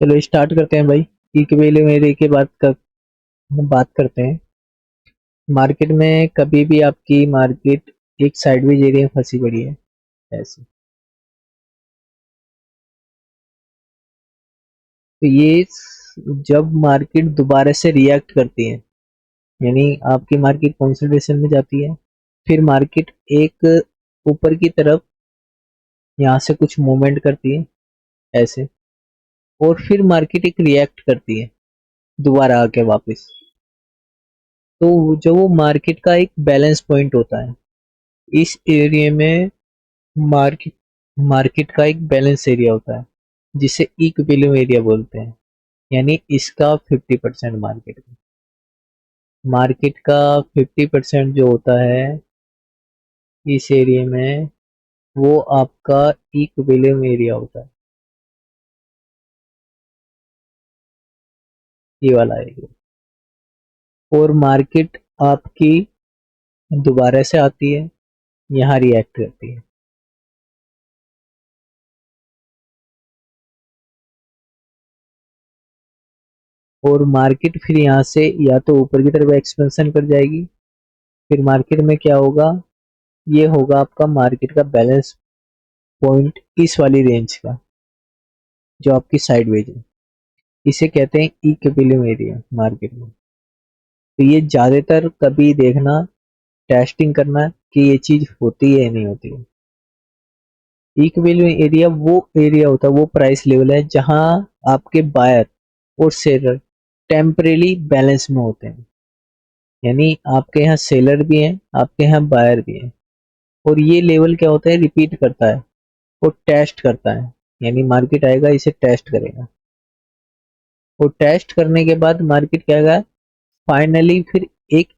चलो स्टार्ट करते हैं भाई। पीक वैल्यू मेरे के बात करते हैं। मार्केट में कभी भी आपकी मार्केट एक साइडवेज एरिया में फंसी पड़ी है ऐसे। तो जब मार्केट दोबारा से रिएक्ट करती है, यानी आपकी मार्केट कंसोलिडेशन में जाती है, फिर मार्केट एक ऊपर की तरफ यहाँ से कुछ मूवमेंट करती है ऐसे, और फिर मार्केट एक रिएक्ट करती है दोबारा आके वापस। तो जो वो मार्केट का एक बैलेंस पॉइंट होता है, इस एरिया में मार्केट मार्केट का एक बैलेंस एरिया होता है जिसे इक्विलिब्रियम एरिया बोलते हैं। यानी इसका 50% मार्केट का 50% जो होता है इस एरिया में, वो आपका इक्विलिब्रियम एरिया होता है, ये वाला एरिया। और मार्केट आपकी दोबारा से आती है, यहाँ रिएक्ट करती है, और मार्केट फिर यहाँ से या तो ऊपर की तरफ एक्सपेंशन कर जाएगी। फिर मार्केट में क्या होगा, ये होगा आपका मार्केट का बैलेंस पॉइंट इस वाली रेंज का, जो आपकी साइडवेज है। इसे कहते हैं इक्विलिब्रियम एरिया मार्केट में। तो ये ज्यादातर कभी देखना, टेस्टिंग करना कि ये चीज होती है या नहीं होती है। इक्विलिब्रियम एरिया वो एरिया होता है, वो प्राइस लेवल है जहां आपके बायर और सेलर टेम्परेली बैलेंस में होते हैं। यानी आपके यहाँ सेलर भी हैं, आपके यहाँ बायर भी हैं, और ये लेवल क्या होता है, रिपीट करता है और टेस्ट करता है। यानी मार्केट आएगा, इसे टेस्ट करेगा, और टेस्ट करने के बाद मार्केट क्या आएगा, फाइनली फिर एक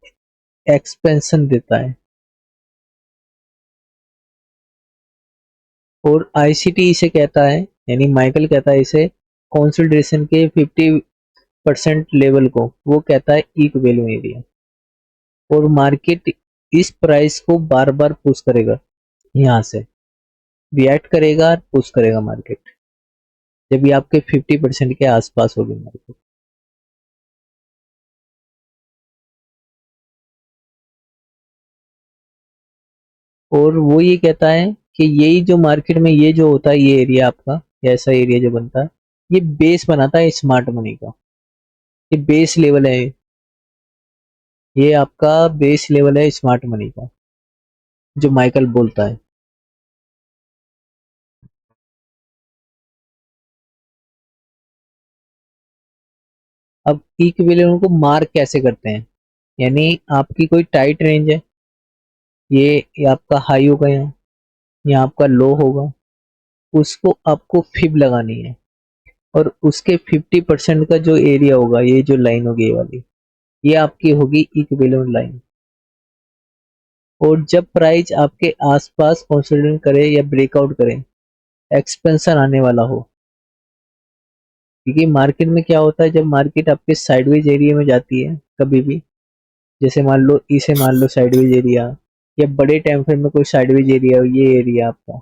एक्सपेंशन देता है। और आईसीटी इसे कहता है, यानी माइकल कहता है इसे, कंसोलिडेशन के 50% लेवल को वो कहता है इक्विलिब्रियम एरिया। और मार्केट इस प्राइस को बार बार पुश करेगा, यहाँ से रिएक्ट करेगा और पुश करेगा मार्केट, जब ये आपके 50% के आसपास होगी मार्केट। और वो ये कहता है कि यही जो मार्केट में ये जो होता है, ये एरिया आपका, ऐसा एरिया जो बनता है, ये बेस बनाता है स्मार्ट मनी का। ये बेस लेवल है, ये आपका बेस लेवल है स्मार्ट मनी का, जो माइकल बोलता है। अब इक्विलिब्रियम को मार्क कैसे करते हैं, यानी आपकी कोई टाइट रेंज है, ये आपका हाई होगा, यहाँ आपका लो होगा, उसको आपको फिब लगानी है। और उसके 50% का जो एरिया होगा, ये जो लाइन होगी ये वाली, ये आपकी होगी इक्विलिब्रियम लाइन। और जब प्राइस आपके आसपास कंसोलिडेट करे या ब्रेकआउट करे, एक्सपेंशन आने वाला हो, क्योंकि मार्केट में क्या होता है, जब मार्केट आपके साइडवेज एरिया में जाती है कभी भी, जैसे मान लो इसे मान लो साइडवेज एरिया, या बड़े टाइम फ्रेम में कोई साइडवेज एरिया हो, ये एरिया आपका,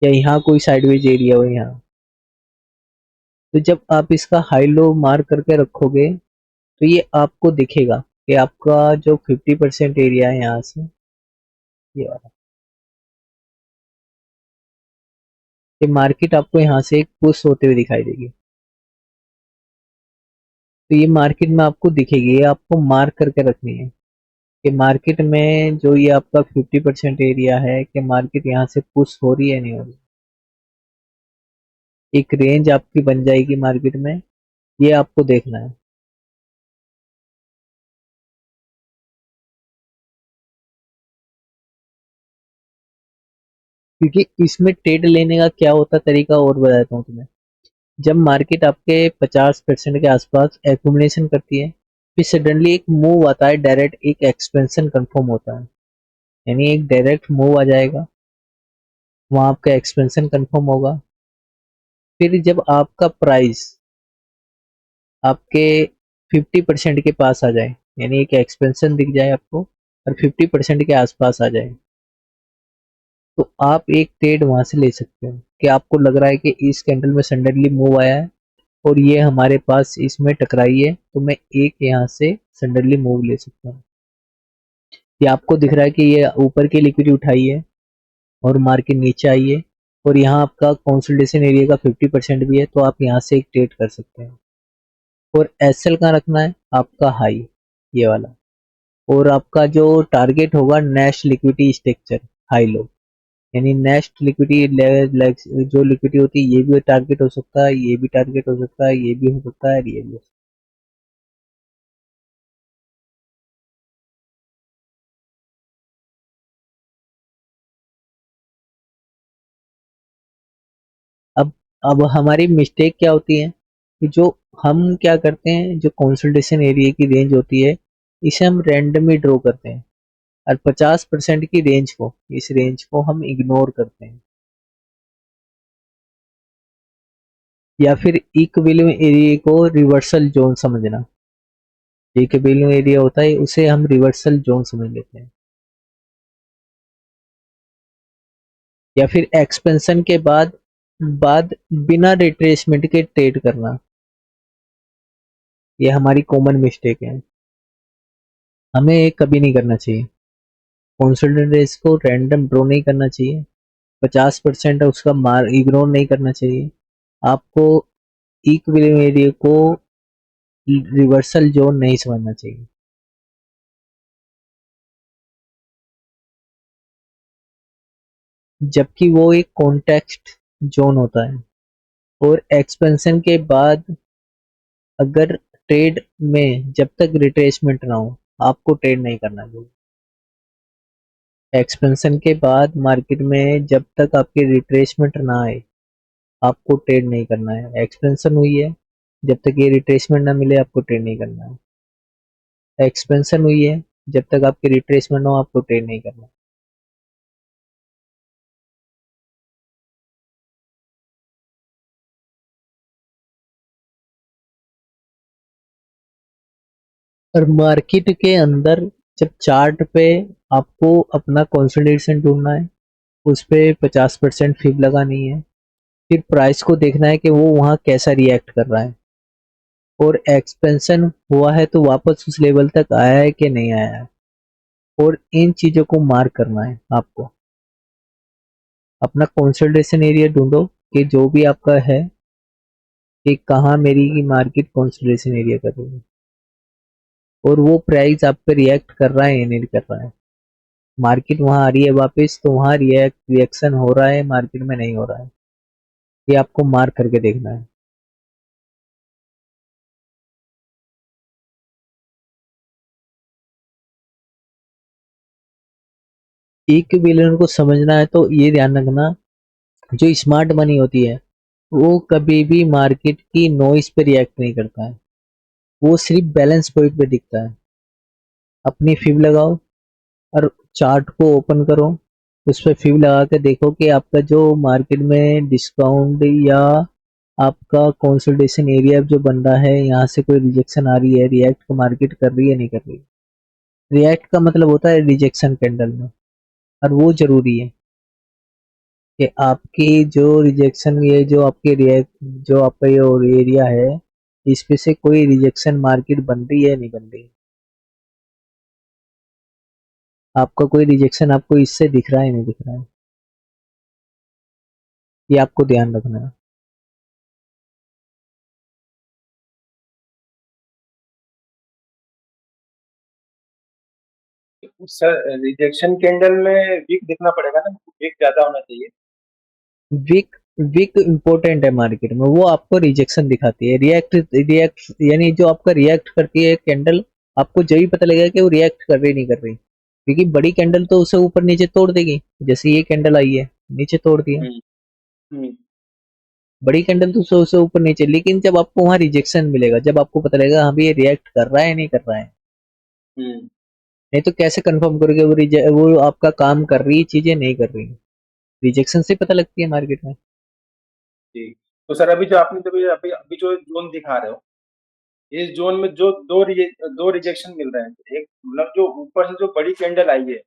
या यहाँ कोई साइडवेज एरिया हो यहाँ, तो जब आप इसका हाई लो मार्क करके रखोगे, तो ये आपको दिखेगा कि आपका जो 50% एरिया है यहाँ से, ये वाला, ये मार्केट आपको यहाँ से एक पुश होते हुए दिखाई देगी। तो ये मार्केट में आपको दिखेगी, ये आपको मार्क करके रखनी है कि मार्केट में जो ये आपका 50% एरिया है, कि मार्केट यहाँ से पुश हो रही है नहीं हो रही। एक रेंज आपकी बन जाएगी मार्केट में, ये आपको देखना है। क्योंकि इसमें ट्रेड लेने का क्या होता है तरीका, और बताता हूँ तुम्हें। जब मार्केट आपके 50% के आसपास एक्यूमुलेशन करती है, फिर सडनली एक मूव आता है, डायरेक्ट एक एक्सपेंशन कंफर्म होता है, यानी एक डायरेक्ट मूव आ जाएगा, वहां आपका एक्सपेंशन कंफर्म होगा। फिर जब आपका प्राइस आपके 50% के पास आ जाए, यानी एक एक्सपेंशन दिख जाए आपको और 50% के आसपास आ जाए, तो आप एक ट्रेड वहां से ले सकते हो कि आपको लग रहा है कि इस कैंडल में सडनली मूव आया है और ये हमारे पास इसमें टकराई है, तो मैं एक यहाँ से सडनली मूव ले सकता हूँ। ये आपको दिख रहा है कि ये ऊपर की लिक्विडिटी उठाई है और मार्केट नीचे आई है और यहाँ आपका कंसोलिडेशन एरिया का 50% भी है, तो आप यहाँ से एक ट्रेड कर सकते हैं। और एसएल कहाँ रखना है आपका, हाई, ये वाला। और आपका जो टारगेट होगा next liquidity structure, high low, यानी नेक्स्ट लिक्विडिटी जो लिक्विडिटी होती है, ये भी टारगेट हो सकता है, ये भी टारगेट हो सकता है, ये भी हो सकता है, ये भी हो सकता है। अब अब हमारी मिस्टेक क्या होती है कि जो हम क्या करते हैं, जो कंसोलिडेशन एरिया की रेंज होती है, इसे हम रैंडमली ड्रॉ करते हैं और 50% की रेंज को, इस रेंज को हम इग्नोर करते हैं। या फिर इक्विलिब्रियम एरिया को रिवर्सल जोन समझना, इक्विलिब्रियम एरिया होता है उसे हम रिवर्सल जोन समझ लेते हैं। या फिर एक्सपेंशन के बाद बिना रिट्रेसमेंट के ट्रेड करना, ये हमारी कॉमन मिस्टेक है, हमें ये कभी नहीं करना चाहिए। कॉन्सोलिडेशन को रैंडम ड्रॉ नहीं करना चाहिए, 50% उसका मार इग्नोर नहीं करना चाहिए। आपको इक्विलिब्रियम एरिया को रिवर्सल जोन नहीं समझना चाहिए। जबकि वो एक कॉन्टेक्स्ट जोन होता है। और एक्सपेंशन के बाद अगर ट्रेड में जब तक रिट्रेसमेंट ना हो, आपको ट्रेड नहीं करना चाहिए। एक्सपेंशन के बाद मार्केट में जब तक आपकी रिट्रेसमेंट ना आए, आपको ट्रेड नहीं करना है। एक्सपेंशन हुई है, जब तक ये रिट्रेसमेंट ना मिले, आपको ट्रेड नहीं करना है। एक्सपेंशन हुई है, जब तक आपकी रिट्रेसमेंट हो, आपको ट्रेड नहीं करना। और मार्केट के अंदर जब चार्ट पे आपको अपना कंसोलिडेशन ढूंढना है, उस पे 50% फिब लगानी है। फिर प्राइस को देखना है कि वो वहाँ कैसा रिएक्ट कर रहा है, और एक्सपेंशन हुआ है तो वापस उस लेवल तक आया है कि नहीं आया है। और इन चीजों को मार्क करना है आपको। अपना कंसोलिडेशन एरिया ढूंढो कि जो भी आपका है कि कहाँ मेरी मार्केट कंसोलिडेशन एरिया कर रही है, और वो प्राइस आप पे रिएक्ट कर रहा है या नहीं कर रहा है। मार्केट वहां आ रही है वापस, तो वहां रिएक्शन हो रहा है, मार्केट में नहीं हो रहा है, ये आपको मार्क करके देखना है। इक्विलिब्रियम को समझना है तो ये ध्यान रखना, जो स्मार्ट मनी होती है वो कभी भी मार्केट की नॉइस पे रिएक्ट नहीं करता है, वो सिर्फ बैलेंस पॉइंट पे दिखता है। अपनी फिब लगाओ और चार्ट को ओपन करो, उस पर फिब लगा के देखो कि आपका जो मार्केट में डिस्काउंट या आपका कंसोलिडेशन एरिया जो बन रहा है, यहाँ से कोई रिजेक्शन आ रही है, रिएक्ट मार्केट कर रही है नहीं कर रही। रिएक्ट का मतलब होता है रिजेक्शन कैंडल में, और वो जरूरी है कि आपकी जो रिजेक्शन, ये जो आपके रिएक्ट, जो आपका ये एरिया है, इस पे से कोई रिजेक्शन मार्केट बन रही है नहीं बन रही। आपका कोई रिजेक्शन आपको इससे दिख रहा है नहीं दिख रहा है, ये आपको ध्यान रखना है। सर रिजेक्शन कैंडल में वीक दिखना पड़ेगा ना, वीक ज्यादा होना चाहिए। विक विक इम्पोर्टेंट है मार्केट में, वो आपको रिजेक्शन दिखाती है। रिएक्ट रिएक्ट यानी जो आपका रिएक्ट करती है कैंडल, आपको जब भी पता लगेगा कि वो रिएक्ट कर रही नहीं कर रही, क्योंकि बड़ी कैंडल तो उसे ऊपर नीचे तोड़ देगी। जैसे ये कैंडल आई है, नीचे तोड़ दिया। हम्म। हम्म। बड़ी कैंडल तो उसे ऊपर नीचे, लेकिन जब आपको वहां रिजेक्शन मिलेगा, जब आपको पता लगेगा हाँ भाई ये रिएक्ट कर रहा है नहीं कर रहा है। हम्म। नहीं तो कैसे कंफर्म करोगे वो आपका काम कर रही है, चीजें नहीं कर रही। रिजेक्शन से पता लगती है मार्केट में। जी। तो सर अभी जो आपने तो अभी अभी अभी जो जोन दिखा रहे हो, इस जोन में जो दो रिजेक्शन मिल रहे हैं, एक मतलब जो ऊपर से जो बड़ी कैंडल आई है,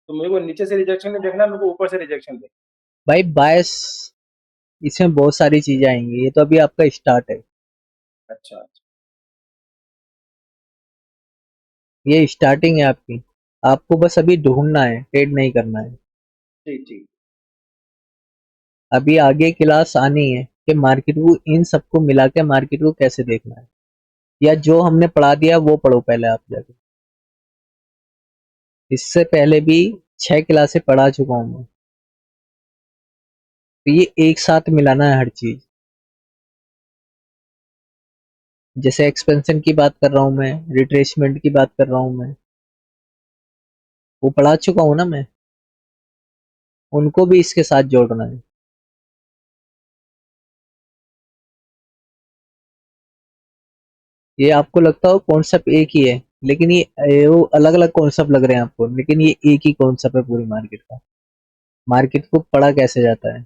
तो मेरे को नीचे से रिजेक्शन नहीं देखना, मेरे को ऊपर से रिजेक्शन देखना। भाई बायस इसमें बहुत सारी चीजें आएंगी, ये तो अभी आपका स्टार्ट है। अच्छा अच्छा। ये स्टार्टिंग है आपकी, आपको बस अभी ढूंढना है, ट्रेड नहीं करना है। ठीक ठीक। अभी आगे क्लास आनी है कि मार्केट को इन सबको मिला के मार्केट को कैसे देखना है, या जो हमने पढ़ा दिया वो पढ़ो पहले आप जाके। इससे पहले भी 6 क्लासें पढ़ा चुका हूँ मैं, तो ये एक साथ मिलाना है हर चीज। जैसे एक्सपेंशन की बात कर रहा हूँ मैं, रिट्रेसमेंट की बात कर रहा हूँ मैं, वो पढ़ा चुका हूँ ना मैं, उनको भी इसके साथ जोड़ना है। ये आपको लगता हो कॉन्सेप्ट एक ही है, लेकिन ये वो अलग अलग कॉन्सेप्ट लग रहे हैं आपको, लेकिन ये एक ही कॉन्सेप्ट है पूरी मार्केट का। मार्केट को पढ़ा कैसे जाता है।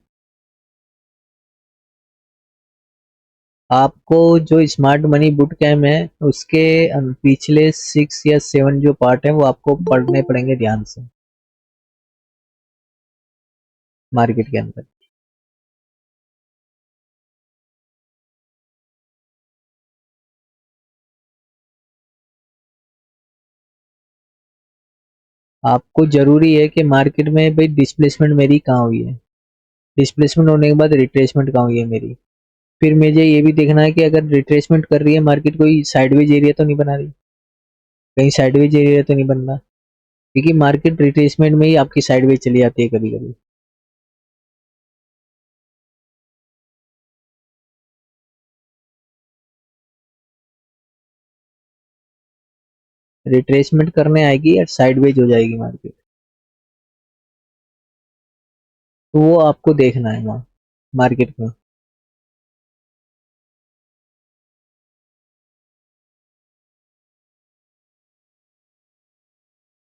आपको जो स्मार्ट मनी बुट कैम्प है उसके पिछले 6 या 7 जो पार्ट है वो आपको पढ़ने पड़ेंगे ध्यान से मार्केट के अंदर। आपको जरूरी है कि मार्केट में भाई डिस्प्लेसमेंट मेरी कहाँ हुई है, डिस्प्लेसमेंट होने के बाद रिट्रेसमेंट कहाँ हुई है मेरी। फिर मुझे ये भी देखना है कि अगर रिट्रेसमेंट कर रही है मार्केट, कोई साइडवेज एरिया तो नहीं बना रही, कहीं साइडवेज एरिया तो नहीं बन रहा, क्योंकि मार्केट रिट्रेसमेंट में ही आपकी साइडवेज चली जाती है कभी कभी। रिट्रेसमेंट करने आएगी या साइडवेज हो जाएगी मार्केट, तो वो आपको देखना है वहाँ मार्केट में।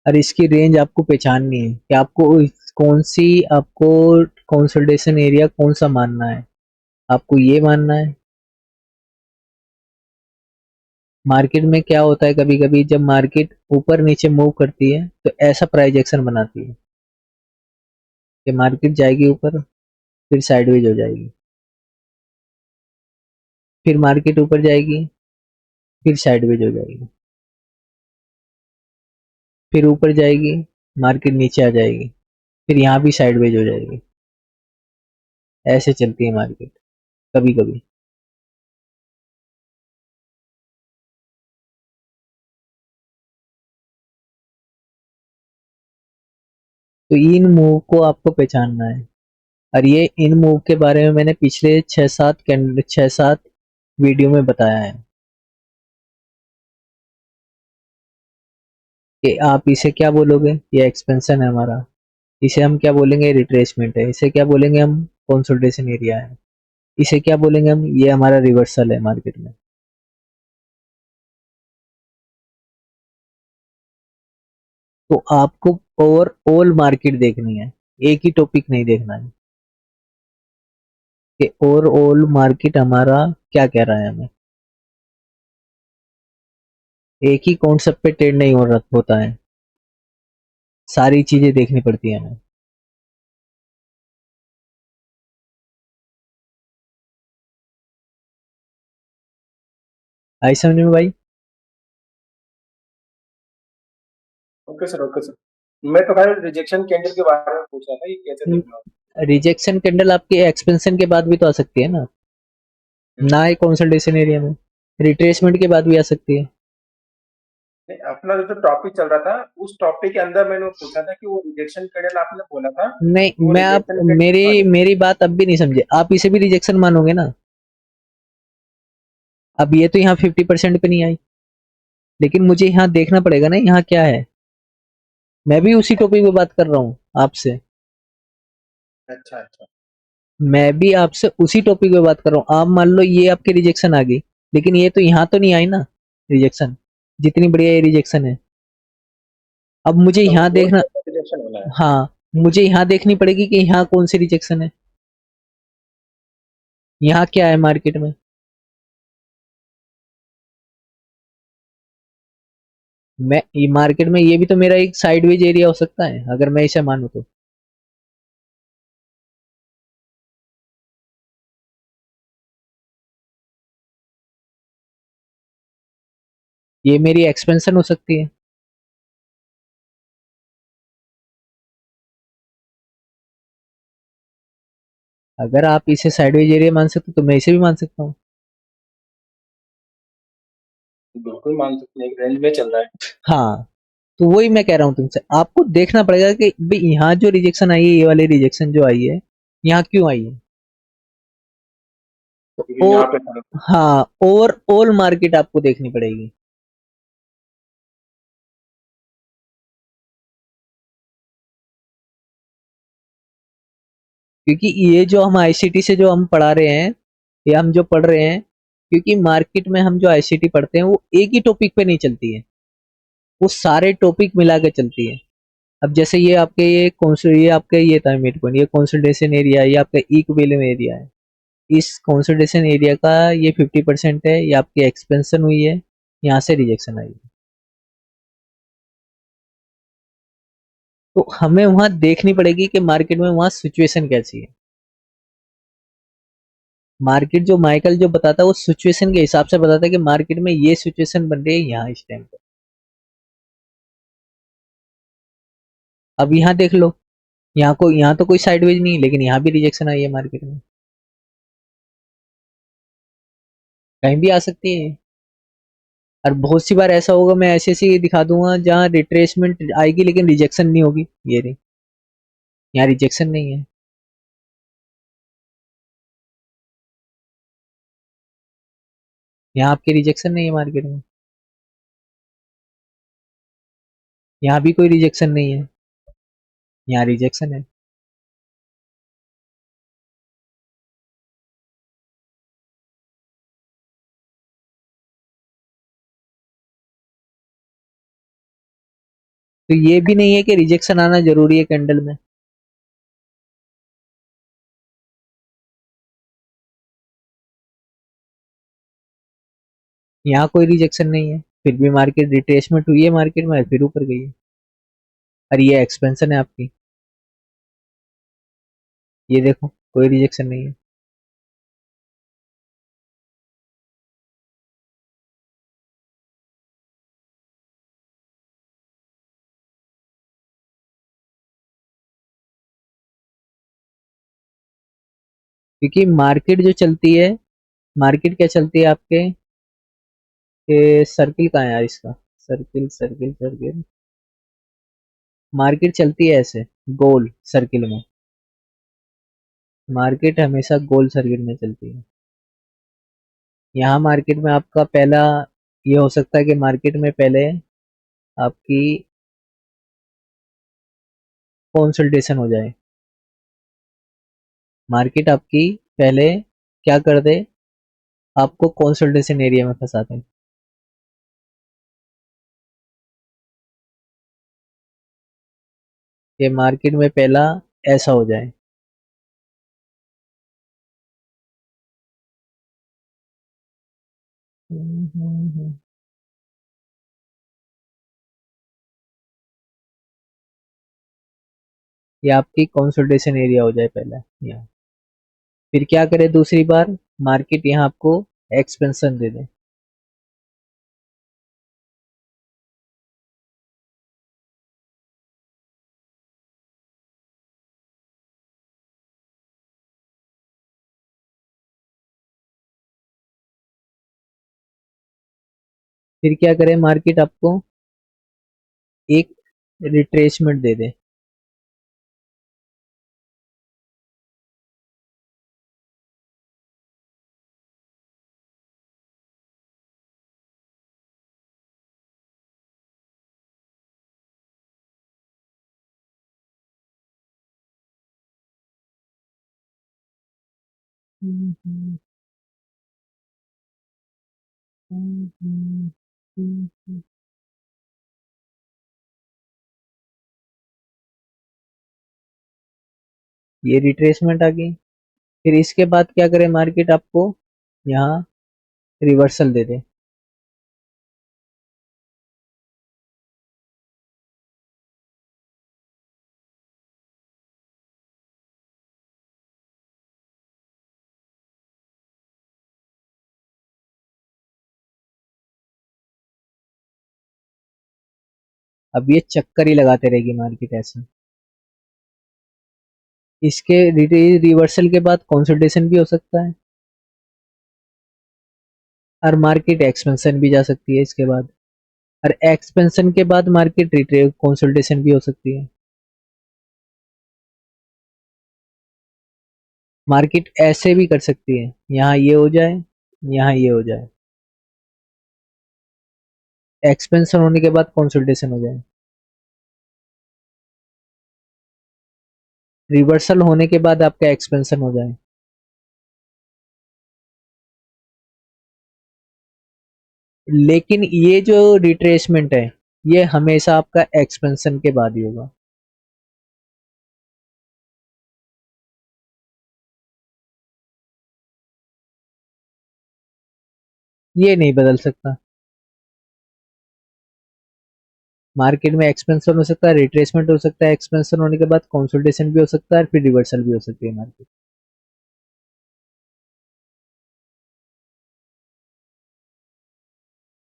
और इसकी रेंज आपको पहचाननी है कि आपको कौन सी, आपको कंसोलिडेशन एरिया कौन सा मानना है, आपको ये मानना है। मार्केट में क्या होता है, कभी कभी जब मार्केट ऊपर नीचे मूव करती है तो ऐसा प्राइस एक्शन बनाती है कि मार्केट जाएगी ऊपर, फिर साइडवेज हो जाएगी, फिर मार्केट ऊपर जाएगी, फिर साइडवेज हो जाएगी, फिर ऊपर जाएगी, मार्केट नीचे आ जाएगी, फिर यहाँ भी साइडवेज हो जाएगी। ऐसे चलती है मार्केट कभी कभी। तो इन मूव को आपको पहचानना है। और ये इन मूव के बारे में मैंने पिछले 6-7 वीडियो में बताया है कि आप इसे क्या बोलोगे, ये एक्सपेंशन है हमारा, इसे हम क्या बोलेंगे, रिट्रेसमेंट है, इसे क्या बोलेंगे हम, कंसोलिडेशन एरिया है, इसे क्या बोलेंगे हम, ये हमारा रिवर्सल है मार्केट में। तो आपको ओवरऑल मार्केट देखनी है, एक ही टॉपिक नहीं देखना है कि ओवरऑल मार्केट हमारा क्या कह रहा है हमें। एक ही कॉन्सेप्ट पे ट्रेड नहीं होता है, सारी चीजें देखनी पड़ती है हमें। आई समझ में भाई। Okay sir, okay sir. मैं तो भाई रिजेक्शन कैंडल के बारे में पूछ रहा था, ये कैसे देखना होता रिजेक्शन कैंडल आपके एक्सपेंशन के बाद भी तो आ सकती है ना, है। ना ही कंसोलिडेशन एरिया में, रिट्रेसमेंट के बाद भी आ सकती है। नहीं, अपना जो टॉपिक चल रहा था उस टॉपिक के अंदर मैंने पूछा था कि वो रिजेक्शन कैंडल आपने बोला था, नहीं, वो मैं आप रिजेक्शन कैंडल के मेरी बारे में। मेरी बात अब भी नहीं समझे, आप इसे भी रिजेक्शन मानोगे ना। अब ये तो यहाँ 50% पे नहीं आई, लेकिन मुझे यहाँ देखना पड़ेगा ना यहाँ क्या है। मैं भी उसी टॉपिक पे बात कर रहा हूँ आपसे, अच्छा अच्छा। मैं भी आपसे उसी टॉपिक पे बात कर रहा हूँ। आप मान लो ये आपकी रिजेक्शन आ गई, लेकिन ये तो यहाँ तो नहीं आई ना रिजेक्शन, जितनी बढ़िया ये रिजेक्शन है। अब मुझे अच्छा, वो यहाँ दोनों देखना, तरफ का रिजेक्शन होना है। हाँ, मुझे यहाँ देखनी पड़ेगी कि यहाँ कौन सी रिजेक्शन है, यहाँ क्या है मार्केट में। मैं ये मार्केट में ये भी तो मेरा एक साइडवेज एरिया हो सकता है अगर मैं इसे मानूं तो। ये मेरी एक्सपेंशन हो सकती है। अगर आप इसे साइडवेज एरिया मान सकते हो तो मैं इसे भी मान सकता हूँ। बिल्कुल मान सकते हैं, एक रेंज में चल रहा है। हाँ, तो वही मैं कह रहा हूँ तुमसे, आपको देखना पड़ेगा कि भाई यहाँ जो रिजेक्शन आई है, ये वाली रिजेक्शन जो आई है, यहाँ क्यों आई है। तो क्योंकि यहाँ पे था। हाँ, ओवरऑल मार्केट आपको देखनी पड़ेगी। क्योंकि ये जो हम आईसीटी से जो हम पढ़ा रहे हैं, या हम जो पढ़ रहे हैं, क्योंकि मार्केट में हम जो आईसीटी पढ़ते हैं वो एक ही टॉपिक पे नहीं चलती है, वो सारे टॉपिक मिला के चलती है। अब जैसे ये आपके ये आपका ये था मिड पॉइंट, ये कंसोलिडेशन एरिया, ये आपका इक्विलिब्रियम एरिया है। इस कंसोलिडेशन एरिया का ये 50% है, ये आपकी एक्सपेंशन हुई है, यहाँ से रिजेक्शन आई है। तो हमें वहां देखनी पड़ेगी कि मार्केट में वहां सिचुएशन कैसी है। मार्केट जो माइकल जो बताता है वो सिचुएशन के हिसाब से बताता है कि मार्केट में ये सिचुएशन बन रही है यहाँ इस टाइम पे। अब यहाँ देख लो, यहाँ तो कोई साइडवेज नहीं है, लेकिन यहाँ भी रिजेक्शन आई है मार्केट में। कहीं भी आ सकती है। और बहुत सी बार ऐसा होगा, मैं ऐसे ऐसे दिखा दूंगा जहाँ रिट्रेसमेंट आएगी लेकिन रिजेक्शन नहीं होगी। ये नहीं, यहाँ रिजेक्शन नहीं है। यहाँ आपकी रिजेक्शन नहीं है मार्केट में, यहाँ भी कोई रिजेक्शन नहीं है, यहाँ रिजेक्शन है। तो ये भी नहीं है कि रिजेक्शन आना जरूरी है कैंडल में। यहाँ कोई रिजेक्शन नहीं है, फिर भी मार्केट रिट्रेसमेंट हुई है मार्केट में, फिर ऊपर गई है। और ये एक्सपेंशन है आपकी, ये देखो कोई रिजेक्शन नहीं है। क्योंकि मार्केट जो चलती है, मार्केट क्या चलती है आपके, सर्किल कहाँ है यार इसका, सर्किल सर्किल सर्किल, मार्केट चलती है ऐसे गोल सर्किल में। मार्केट हमेशा गोल सर्किल में चलती है। यहाँ मार्केट में आपका पहला ये हो सकता है कि मार्केट में पहले आपकी कंसल्टेशन हो जाए। मार्केट आपकी पहले क्या कर दे, आपको कंसल्टेशन एरिया में फंसा दे। ये मार्केट में पहला ऐसा हो जाए। ये आपकी कंसल्टेशन एरिया हो जाए पहला यहाँ। फिर क्या करे दूसरी बार, मार्केट यहाँ आपको एक्सपेंशन दे दे। फिर क्या करे मार्केट आपको एक रिट्रेसमेंट दे दे। ये रिट्रेसमेंट आ गई। फिर इसके बाद क्या करे मार्केट आपको यहाँ रिवर्सल दे दे। अब ये चक्कर ही लगाते रहेगी मार्केट ऐसे। इसके रिवर्सल के बाद कंसोलिडेशन भी हो सकता है और मार्केट एक्सपेंशन भी जा सकती है इसके बाद, और एक्सपेंशन के बाद मार्केट रिट्रेस कंसोलिडेशन भी हो सकती है। मार्केट ऐसे भी कर सकती है, यहाँ ये हो जाए, यहाँ ये हो जाए, एक्सपेंशन होने के बाद कंसोलिडेशन हो जाए, रिवर्सल होने के बाद आपका एक्सपेंशन हो जाए। लेकिन ये जो रिट्रेसमेंट है ये हमेशा आपका एक्सपेंशन के बाद ही होगा। ये नहीं बदल सकता। मार्केट में एक्सपेंशन हो सकता है, रिट्रेसमेंट हो सकता है, एक्सपेंशन होने के बाद कंसोलिडेशन भी हो सकता है, फिर रिवर्सल भी हो सकती है मार्केट।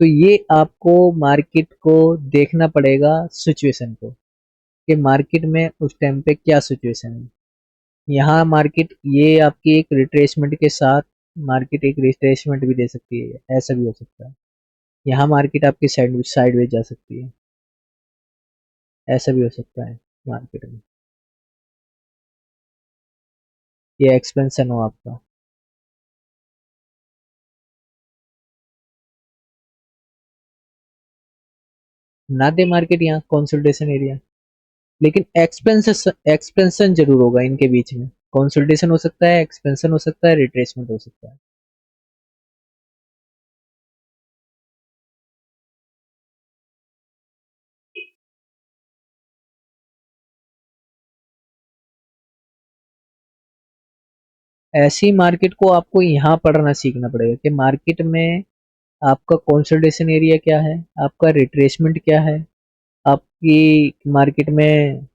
तो ये आपको मार्केट को देखना पड़ेगा सिचुएशन को, कि मार्केट में उस टाइम पे क्या सिचुएशन है। यहाँ मार्केट ये आपकी एक रिट्रेसमेंट के साथ मार्केट एक रिट्रेसमेंट भी दे सकती है, ऐसा भी हो सकता है। यहाँ मार्केट आपकी साइडवेज जा सकती है, ऐसा भी हो सकता है मार्केट में। ये एक्सपेंशन हो आपका, ना दे मार्केट यहाँ कंसोलिडेशन एरिया, लेकिन एक्सपेंशन एक्सपेंशन जरूर होगा इनके बीच में। कंसोलिडेशन हो सकता है, एक्सपेंशन हो सकता है, रिट्रेसमेंट हो सकता है। ऐसी मार्केट को आपको यहाँ पढ़ना सीखना पड़ेगा कि मार्केट में आपका कंसोलिडेशन एरिया क्या है, आपका रिट्रेसमेंट क्या है, आपकी मार्केट में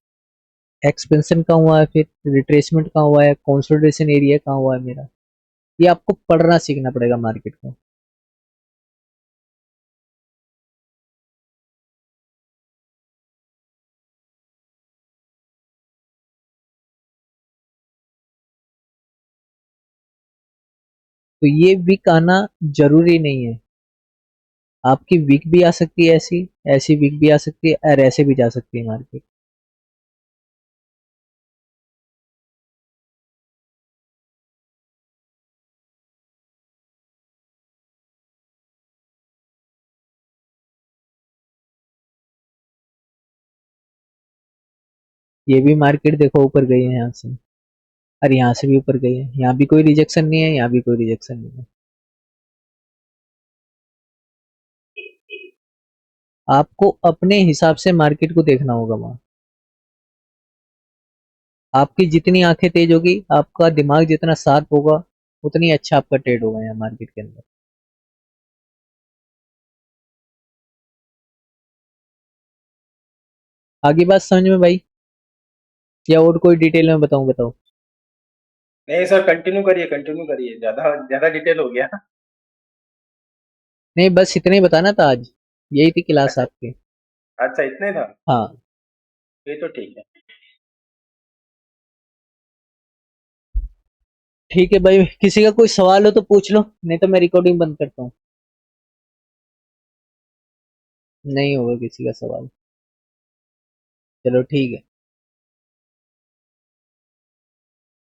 एक्सपेंशन कहाँ हुआ है, फिर रिट्रेसमेंट कहाँ हुआ है, कंसोलिडेशन एरिया कहाँ हुआ है मेरा। ये आपको पढ़ना सीखना पड़ेगा मार्केट को। तो ये वीक आना जरूरी नहीं है, आपकी वीक भी आ सकती है, ऐसी ऐसी वीक भी आ सकती है, और ऐसे भी जा सकती है मार्केट। ये भी मार्केट देखो ऊपर गई है यहाँ से, और यहाँ से भी ऊपर गई है, यहाँ भी कोई रिजेक्शन नहीं है, यहाँ भी कोई रिजेक्शन नहीं है। आपको अपने हिसाब से मार्केट को देखना होगा वहां। आपकी जितनी आंखें तेज होगी, आपका दिमाग जितना शार्प होगा, उतनी अच्छा आपका ट्रेड होगा यहाँ मार्केट के अंदर। आगे बात समझ में भाई, या और कोई डिटेल में बताऊं? बताओ। नहीं सर, कंटिन्यू करिए, ज्यादा ज्यादा डिटेल हो गया। नहीं, बस इतना ही बताना था आज, यही थी क्लास अच्छा। आपकी। अच्छा, इतने था। हाँ। ये तो ठीक है। ठीक है भाई, किसी का कोई सवाल हो तो पूछ लो, नहीं तो मैं रिकॉर्डिंग बंद करता हूँ। नहीं होगा किसी का सवाल। चलो ठीक है।